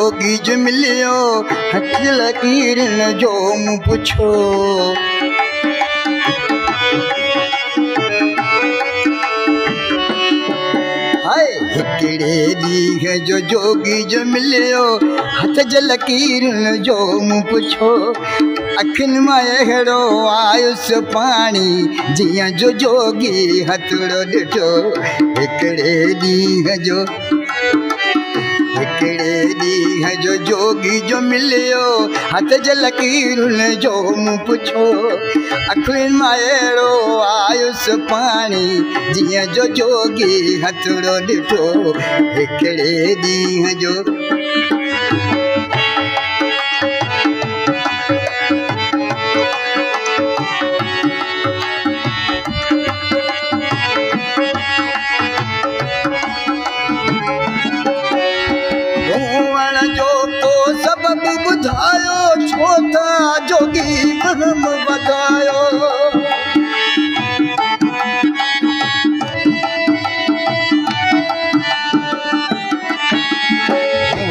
जोगी जो मिलियो हथ लकीरन जो मूं पुछो हाय हिकिड़े ॾींहं जो जोगी जो मिलियो हथ जे लकीरन जो मूं पुछो अखियुनि मां अहिड़ो आयुसि पाणी जीअं जो जोगी हथड़ो ॾिठो हिकिड़े ॾींहं जो जोगी जो मिलियो हथ जे लकीरुनि जो मूं पुछो अखियुनि मां अहिड़ो आयुसि पाणी जीअं जो जोगी हथड़ो ॾिठो हिकिड़े ॾींहं जो ॿुधायो छो था जोगी वहम वधायो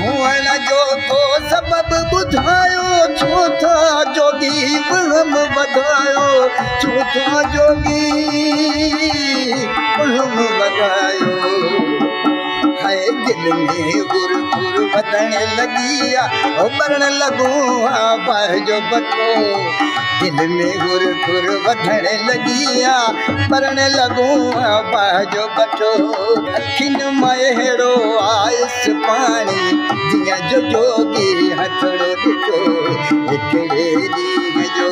हुअण जो को सबबु ॿुधायो छो था जोगी वहम वधायो छो था जोगी वहम वधायो हाय दिल में गुर गुर बधण लगी बरण लगो बाह जो बतो दिल में गुर गुर बधण लगी बरण लगो बाह जो बतो अखियुनि मां अहिड़ो आयुसि पाणी जीअं जो जोगी हथड़ो ॾिठो हिकिड़े ॾींहं जो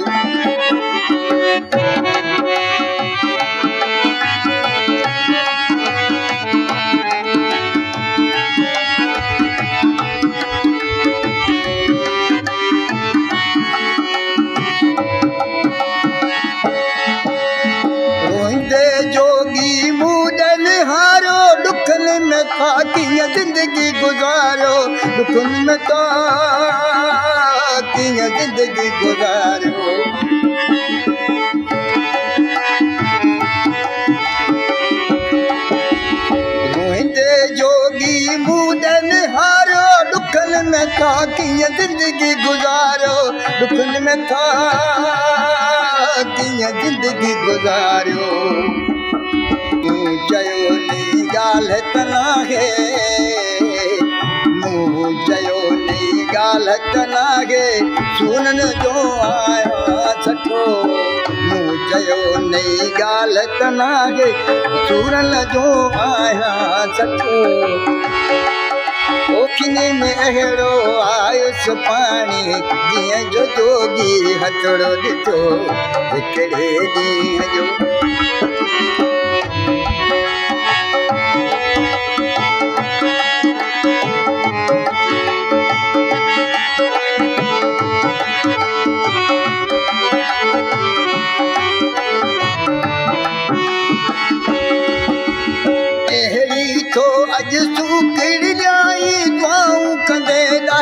कीअं ज़िंदगी गुज़ारियो दुखनि में था कीअं ज़िंदगी गुज़ारियो रोईंदे जोगी मुंहं हारियो दुखनि में था कीअं ज़िंदगी गुज़ारियो दुखनि में था कीअं ज़िंदगी गुज़ारियो तूं चयो नी ॻाल्हि त नाहे मूं चयो नी ॻाल्हि त नाहे सुननि जो आया सठो मूं चयो नी ॻाल्हि त नाहे सुननि जो आया सठो ओखिने में अहिड़ो आयुसि पाणी जीअं जो जोगी हथड़ो ॾिठो हिकिड़े ॾींहं जो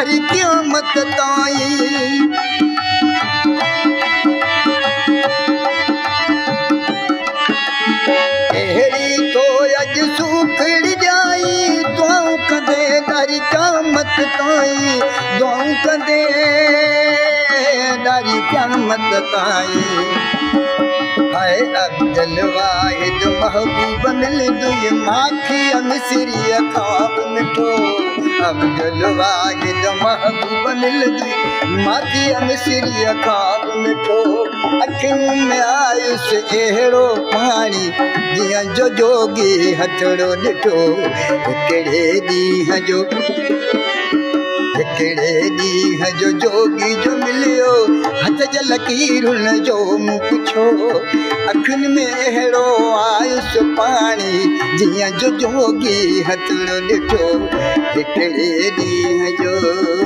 क़यामत ताईं अहिड़ी तो अॼु सूखड़ी जाई दुआऊं कंदे ॾारी क़यामत ताईं दुआऊं कंदे ॾारी क़यामत ताईं हाय अब्दुल वाहिद महबूब मिलंदुई माखी मिसरीअ ख़्वाब मिठो अब्दुल वाहिद महबूब मिलंदुई माखी मिसरीअ ख़्वाब मिठो अखियुनि में आयुसि अहिड़ो पाणी जीअं जो जोगी हथड़ो ॾिठो हिकिड़े ॾींहं जो जोगी जो मिलियो हथ जे लकीरुनि जो मूं पुछो अखियुनि में अहिड़ो आयुसि पाणी जीअं जो जोगी हथड़ो ॾिठो हिकिड़े ॾींहं जो